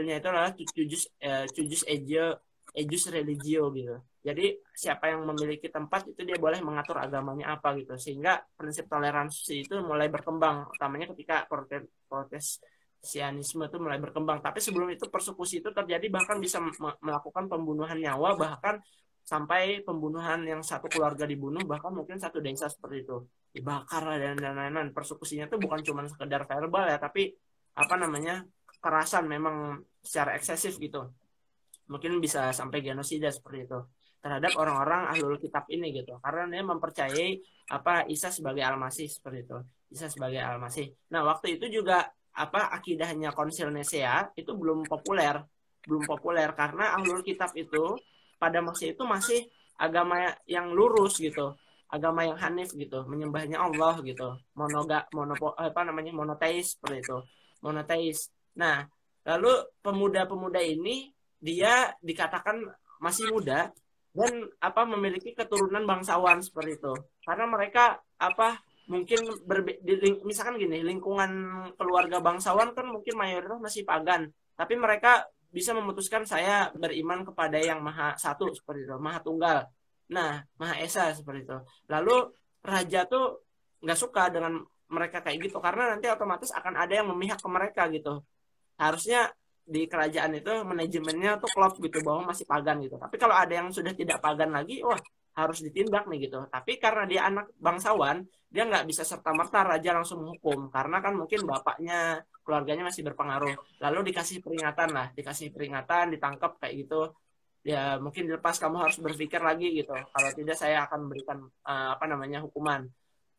dalilnya itu adalah Cujas Ejus Religio gitu. Jadi siapa yang memiliki tempat itu dia boleh mengatur agamanya apa gitu. Sehingga prinsip toleransi itu mulai berkembang, utamanya ketika Protesianisme itu mulai berkembang. Tapi sebelum itu persekusi itu terjadi, bahkan bisa melakukan pembunuhan nyawa, bahkan sampai pembunuhan yang satu keluarga dibunuh, bahkan mungkin satu desa seperti itu dibakar dan lain-lain. Persekusinya itu bukan cuma sekedar verbal ya, tapi apa namanya, kekerasan memang secara eksesif gitu. Mungkin bisa sampai genosida seperti itu terhadap orang-orang ahlul kitab ini gitu, karena dia mempercayai apa Isa sebagai Al-Masih seperti itu, Isa sebagai Al-Masih. Nah waktu itu juga apa akidahnya Konsil Nisea itu belum populer karena ahlul kitab itu pada masa itu masih agama yang lurus gitu, agama yang hanif gitu, menyembahnya Allah gitu, monoteis seperti itu, monoteis. Nah lalu pemuda-pemuda ini dia dikatakan masih muda dan apa memiliki keturunan bangsawan seperti itu, karena mereka apa mungkin misalkan gini, lingkungan keluarga bangsawan kan mungkin mayoritas masih pagan, tapi mereka bisa memutuskan saya beriman kepada yang maha satu seperti itu, maha tunggal, nah maha esa seperti itu. Lalu raja tuh nggak suka dengan mereka kayak gitu, karena nanti otomatis akan ada yang memihak ke mereka gitu. Harusnya di kerajaan itu manajemennya tuh klop gitu bahwa masih pagan gitu. Tapi kalau ada yang sudah tidak pagan lagi, wah harus ditindak nih gitu. Tapi karena dia anak bangsawan, dia nggak bisa serta-merta raja langsung menghukum, karena kan mungkin bapaknya, keluarganya masih berpengaruh. Lalu dikasih peringatan, ditangkap kayak gitu. Ya mungkin dilepas, kamu harus berpikir lagi gitu. Kalau tidak saya akan memberikan apa namanya hukuman.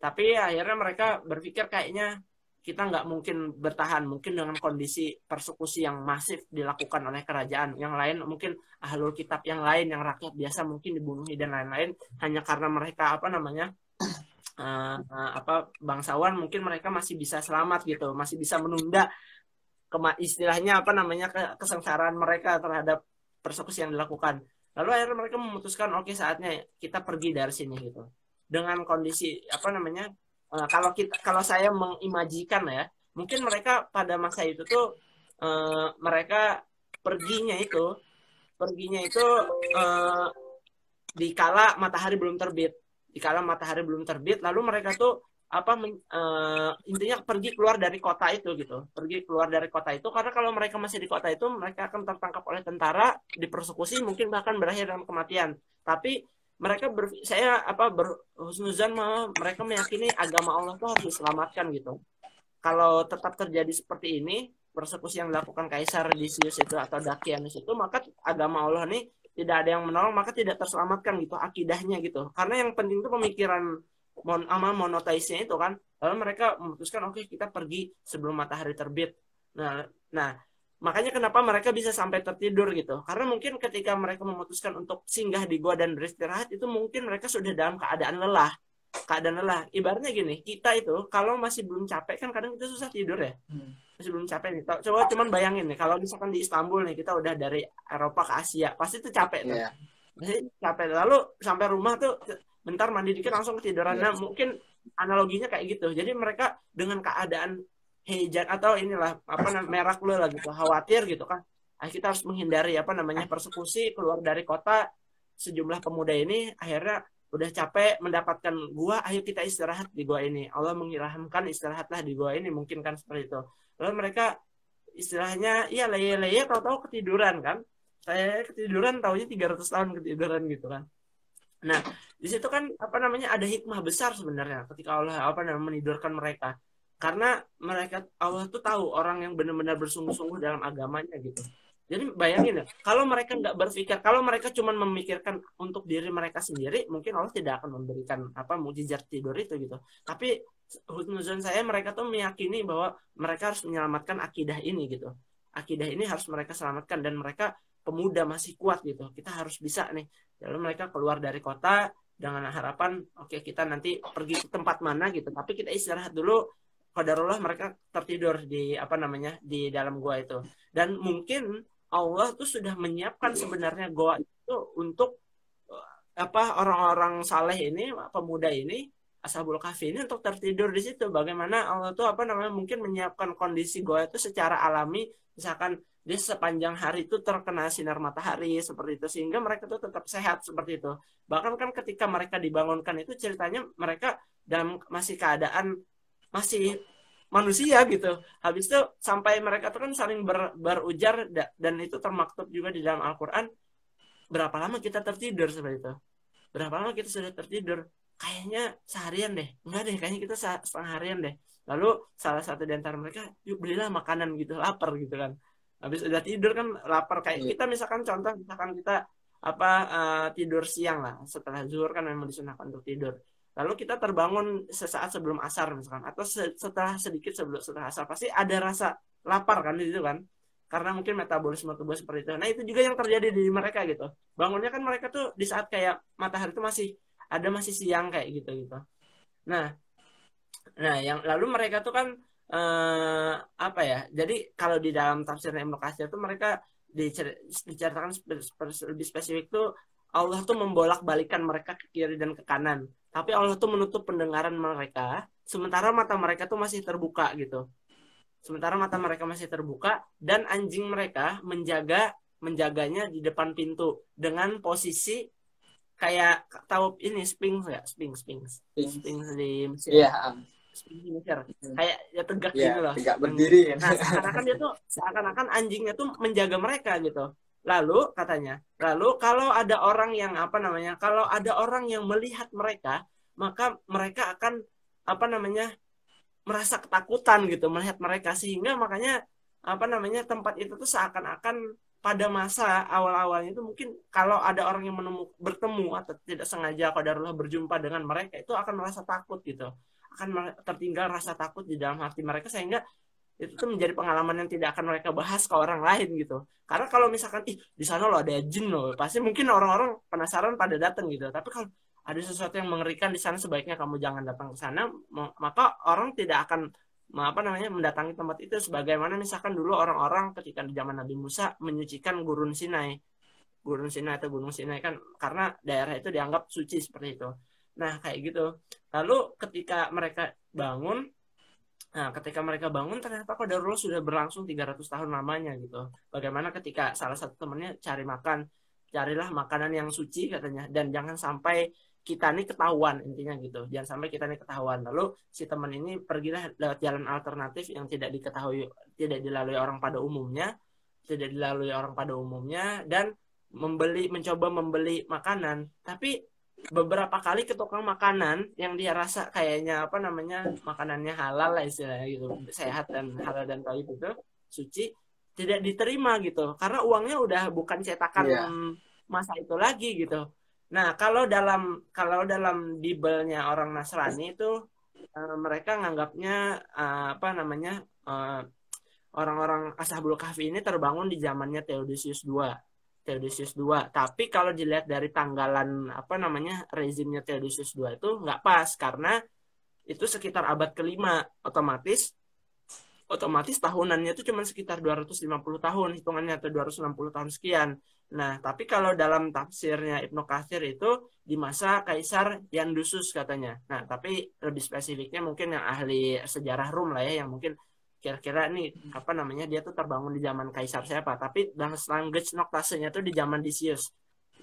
Tapi akhirnya mereka berpikir kayaknya kita nggak mungkin bertahan mungkin dengan kondisi persekusi yang masif dilakukan oleh kerajaan. Yang lain mungkin ahlul kitab yang lain, yang rakyat biasa mungkin dibunuhi dan lain-lain hanya karena mereka apa namanya apa bangsawan, mungkin mereka masih bisa selamat gitu, masih bisa menunda istilahnya apa namanya kesengsaraan mereka terhadap persekusi yang dilakukan. Lalu akhirnya mereka memutuskan oke, saatnya kita pergi dari sini gitu. Dengan kondisi apa namanya, kalau saya mengimajikan ya, mungkin mereka pada masa itu tuh mereka perginya itu di kala matahari belum terbit, lalu mereka tuh apa intinya pergi keluar dari kota itu gitu, karena kalau mereka masih di kota itu mereka akan tertangkap oleh tentara, dipersekusi, mungkin bahkan berakhir dengan kematian. Tapi mereka berhusnuzan, mereka meyakini agama Allah itu harus diselamatkan gitu. Kalau tetap terjadi seperti ini, persekusi yang dilakukan Kaisar Decius itu atau Dakianus itu, maka agama Allah ini tidak ada yang menolong, maka tidak terselamatkan gitu akidahnya gitu. Karena yang penting itu pemikiran monoteisnya itu kan. Lalu mereka memutuskan oke, kita pergi sebelum matahari terbit. Nah makanya kenapa mereka bisa sampai tertidur gitu, karena mungkin ketika mereka memutuskan untuk singgah di gua dan beristirahat itu mungkin mereka sudah dalam keadaan lelah. Ibaratnya gini, kita itu kalau masih belum capek kan kadang kita susah tidur ya, masih belum capek nih. Coba cuman bayangin nih, kalau misalkan di Istanbul nih, kita udah dari Eropa ke Asia, pasti tuh capek tuh, pasti capek. Lalu sampai rumah tuh bentar mandi dikit langsung ketiduran. Nah mungkin analoginya kayak gitu. Jadi mereka dengan keadaan hejan atau inilah apa namanya merak lah gitu, khawatir gitu kan, kita harus menghindari apa namanya persekusi, keluar dari kota. Sejumlah pemuda ini akhirnya udah capek mendapatkan gua, ayo kita istirahat di gua ini, Allah mengilhamkan istirahatlah di gua ini, mungkin kan seperti itu. Lalu mereka istilahnya ya leye-leye, tahu-tahu ketiduran kan, saya ketiduran taunya 300 tahun ketiduran gitu kan. Nah di situ kan apa namanya ada hikmah besar sebenarnya ketika Allah apa namanya menidurkan mereka, karena Allah tuh tahu orang yang benar-benar bersungguh-sungguh dalam agamanya gitu. Jadi bayangin ya, kalau mereka nggak berpikir, kalau mereka cuma memikirkan untuk diri mereka sendiri, mungkin Allah tidak akan memberikan apa mukjizat tidur itu gitu. Tapi husnuzon saya, mereka tuh meyakini bahwa mereka harus menyelamatkan akidah ini gitu. Akidah ini harus mereka selamatkan, dan mereka pemuda masih kuat gitu. Kita harus bisa nih. Lalu mereka keluar dari kota dengan harapan oke, kita nanti pergi ke tempat mana gitu, tapi kita istirahat dulu. Qadarullah mereka tertidur di apa namanya di dalam gua itu, dan mungkin Allah tuh sudah menyiapkan sebenarnya gua itu untuk apa orang-orang saleh ini, pemuda ini, Ashabul Kahfi ini untuk tertidur di situ. Bagaimana Allah tuh apa namanya mungkin menyiapkan kondisi gua itu secara alami, misalkan dia sepanjang hari itu terkena sinar matahari seperti itu, sehingga mereka tuh tetap sehat seperti itu. Bahkan kan ketika mereka dibangunkan itu ceritanya mereka dalam masih keadaan masih manusia gitu. Habis itu sampai mereka tuh kan saling berujar, dan itu termaktub juga di dalam Al-Quran. Berapa lama kita tertidur seperti itu? Berapa lama kita sudah tertidur? Kayaknya seharian deh. Enggak deh, kayaknya kita setengah harian deh. Lalu salah satu di antara mereka, yuk belilah makanan gitu, lapar gitu kan. Habis udah tidur kan lapar, kayak Iya. kita misalkan contoh, misalkan kita apa tidur siang lah, setelah zuhur kan memang disunahkan untuk tidur. Lalu kita terbangun sesaat sebelum asar misalkan, atau setelah sedikit sebelum setelah asar, pasti ada rasa lapar kan di situ kan, karena mungkin metabolisme tubuh seperti itu. Nah itu juga yang terjadi di mereka gitu. Bangunnya kan mereka tuh di saat kayak matahari itu masih siang kayak gitu gitu. Nah, nah yang lalu mereka tuh kan apa ya? Jadi kalau di dalam tafsir Ibnu Katsir tuh mereka diceritakan lebih spesifik tuh Allah tuh membolak-balikan mereka ke kiri dan ke kanan. Tapi Allah tuh menutup pendengaran mereka, sementara mata mereka tuh masih terbuka gitu. Sementara mata mereka masih terbuka, dan anjing mereka menjaganya di depan pintu dengan posisi kayak, tahu ini Sphinx ya, Pink. Sphinx di Mesir, Iya, Sphinx di Mesir, kayak ya tegak iya, gini loh tegak yang berdiri. nah seakan-akan anjingnya tuh menjaga mereka gitu. Lalu katanya, lalu kalau ada orang yang apa namanya, kalau ada orang yang melihat mereka, maka mereka akan apa namanya merasa ketakutan gitu melihat mereka, sehingga makanya apa namanya tempat itu tuh seakan-akan pada masa awal-awalnya itu mungkin kalau ada orang yang bertemu atau tidak sengaja qadarullah berjumpa dengan mereka, itu akan merasa takut gitu, akan tertinggal rasa takut di dalam hati mereka, sehingga itu tuh menjadi pengalaman yang tidak akan mereka bahas ke orang lain gitu. Karena kalau misalkan ih di sana loh ada jin loh, pasti mungkin orang-orang penasaran pada datang gitu. Tapi kalau ada sesuatu yang mengerikan di sana, sebaiknya kamu jangan datang ke sana. Maka orang tidak akan apa namanya mendatangi tempat itu, sebagaimana misalkan dulu orang-orang ketika di zaman Nabi Musa menyucikan Gurun Sinai atau Gunung Sinai kan, karena daerah itu dianggap suci seperti itu. Nah, kayak gitu. Lalu ketika mereka bangun, ternyata Qadarullah sudah berlangsung 300 tahun lamanya gitu. Bagaimana ketika salah satu temannya cari makan, carilah makanan yang suci katanya, dan jangan sampai kita nih ketahuan, intinya gitu. Jangan sampai kita nih ketahuan. Lalu si teman ini pergilah lewat jalan alternatif yang tidak diketahui, tidak dilalui orang pada umumnya, dan mencoba membeli makanan. Tapi beberapa kali ke tukang makanan yang dia rasa kayaknya apa namanya makanannya halal lah istilahnya gitu, sehat dan halal dan thayyib itu suci, tidak diterima gitu karena uangnya udah bukan cetakan Iya. masa itu lagi gitu. Nah, kalau dalam Bible-nya orang Nasrani itu mereka nganggapnya apa namanya orang-orang Ashabul Kahfi ini terbangun di zamannya Theodosius II. Tapi kalau dilihat dari tanggalan apa namanya rezimnya Theodosius II itu nggak pas, karena itu sekitar abad kelima, otomatis otomatis tahunannya itu cuma sekitar 250 tahun hitungannya, atau 260 tahun sekian. Nah, tapi kalau dalam tafsirnya Ibnu Katsir itu di masa Kaisar Yandusus katanya. Nah, tapi lebih spesifiknya mungkin yang ahli sejarah Rum lah ya, yang mungkin kira-kira nih apa namanya dia tuh terbangun di zaman Kaisar siapa. Tapi dalam language noktasenya tuh di zaman Decius.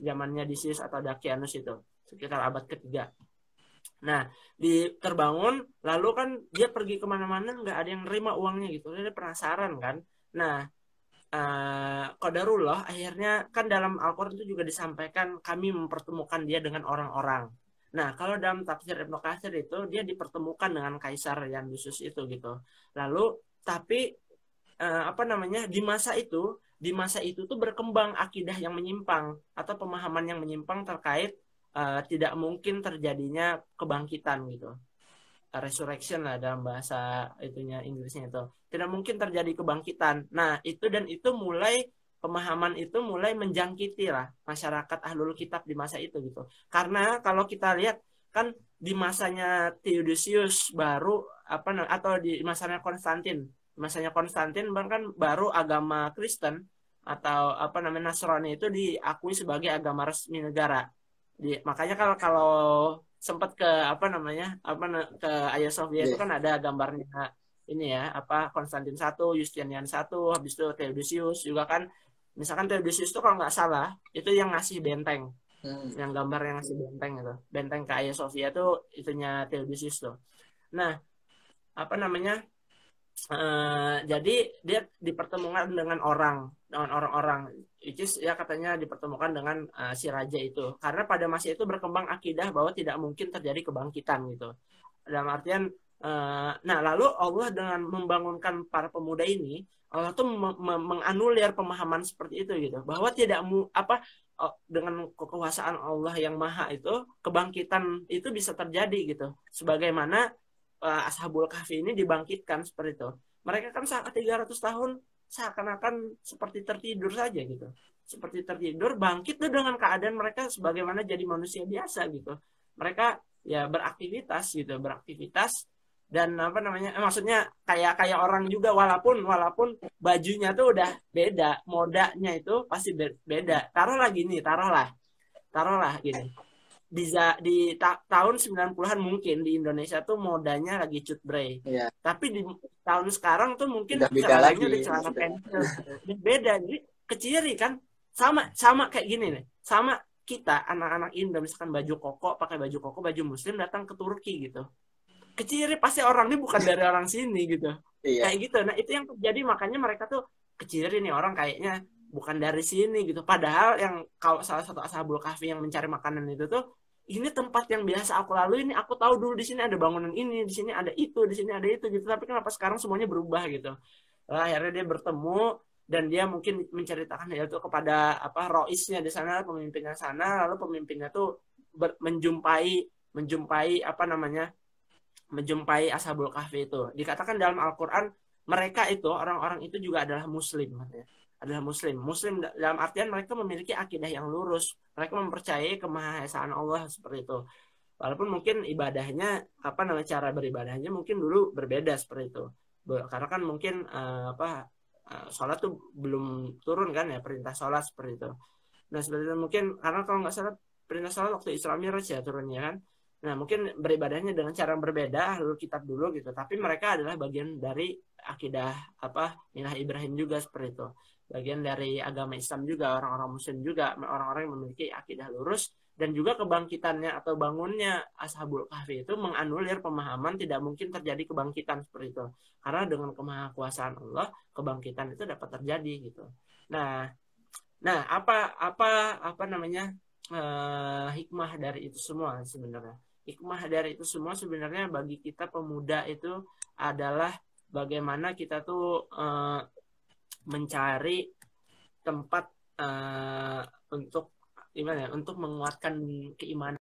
Zamannya Decius atau Dakianus itu sekitar abad ketiga. Nah, terbangun, lalu kan dia pergi kemana-mana nggak ada yang nerima uangnya gitu. Dia penasaran kan. Nah, qadarullah akhirnya kan dalam Al-Quran itu juga disampaikan kami mempertemukan dia dengan orang-orang. Nah, kalau dalam tafsir Ibnu Katsir itu dia dipertemukan dengan Kaisar Yandusus itu gitu. Lalu tapi apa namanya di masa itu tuh berkembang akidah yang menyimpang atau pemahaman yang menyimpang terkait tidak mungkin terjadinya kebangkitan gitu, resurrection lah dalam bahasa itunya Inggrisnya itu, tidak mungkin terjadi kebangkitan. Nah pemahaman itu mulai menjangkiti lah masyarakat ahlul kitab di masa itu gitu, karena kalau kita lihat kan di masanya Theodosius baru atau di masanya Konstantin kan baru agama Kristen atau apa namanya Nasrani itu diakui sebagai agama resmi negara. Makanya kalau sempat ke apa namanya ke Hagia Sophia itu Iya. kan ada gambarnya ini ya, apa Konstantin satu, Justinian satu, habis itu Theodosius juga kan. Misalkan Theodosius itu kalau nggak salah itu yang ngasih benteng, yang gambar yang ngasih benteng itu, benteng ke Hagia Sophia tuh itunya Theodosius tuh. Nah, apa namanya? Jadi dia dipertemukan dengan orang-orang, which is ya katanya dipertemukan dengan si raja itu, karena pada masa itu berkembang akidah bahwa tidak mungkin terjadi kebangkitan gitu. Dalam artian, nah lalu Allah dengan membangunkan para pemuda ini, Allah tuh menganulir pemahaman seperti itu gitu, bahwa tidak dengan kekuasaan Allah yang maha itu kebangkitan itu bisa terjadi gitu, sebagaimana Ashabul Kahfi ini dibangkitkan seperti itu. Mereka kan saat 300 tahun seakan-akan seperti tertidur saja gitu. Seperti tertidur, bangkit tuh dengan keadaan mereka sebagaimana jadi manusia biasa gitu. Mereka ya beraktivitas gitu, beraktivitas dan apa namanya? Maksudnya kayak orang juga, walaupun bajunya tuh udah beda, modanya itu pasti beda. Taruhlah gini, tahun 90-an mungkin di Indonesia tuh modanya lagi cut bray. Iya. Tapi di tahun sekarang tuh mungkin Udah beda celananya lagi. udah celana pensil. Beda. Jadi keciri kan. Sama kayak gini nih. Sama kita anak-anak Indo misalkan pakai baju koko, baju muslim datang ke Turki gitu. Keciri pasti orang ini bukan dari orang sini gitu. Iya. Kayak gitu. Nah, itu yang terjadi, makanya mereka tuh keciri nih orang kayaknya bukan dari sini gitu. Padahal yang kalau salah satu Ashabul Kahfi yang mencari makanan itu tuh, ini tempat yang biasa aku lalui, ini aku tahu dulu di sini ada bangunan ini, di sini ada itu, di sini ada itu gitu. Tapi kenapa sekarang semuanya berubah gitu? Nah, akhirnya dia bertemu dan dia mungkin menceritakan itu kepada roisnya di sana, pemimpinnya sana, lalu pemimpinnya tuh menjumpai apa namanya? Menjumpai Ashabul Kahfi itu. Dikatakan dalam Al-Qur'an mereka itu orang-orang itu juga adalah muslim katanya. Adalah muslim dalam artian mereka memiliki akidah yang lurus, mereka mempercayai kemahasaan Allah seperti itu, walaupun mungkin ibadahnya cara beribadahnya mungkin dulu berbeda seperti itu, karena kan mungkin sholat tuh belum turun kan ya, perintah sholat seperti itu. Nah seperti itu mungkin karena kalau nggak salah perintah sholat waktu Isra Mi'raj ya turunnya kan. Nah mungkin beribadahnya dengan cara yang berbeda, lalu kitab dulu gitu, tapi mereka adalah bagian dari akidah Milah Ibrahim juga seperti itu, bagian dari agama Islam juga, orang-orang Muslim juga, orang-orang yang memiliki akidah lurus. Dan juga kebangkitannya atau bangunnya Ashabul Kahfi itu menganulir pemahaman tidak mungkin terjadi kebangkitan seperti itu, karena dengan kemahakuasaan Allah kebangkitan itu dapat terjadi gitu. Nah apa namanya hikmah dari itu semua sebenarnya? Hikmah dari itu semua sebenarnya bagi kita pemuda itu adalah bagaimana kita tuh mencari tempat untuk gimana ya, untuk menguatkan keimanan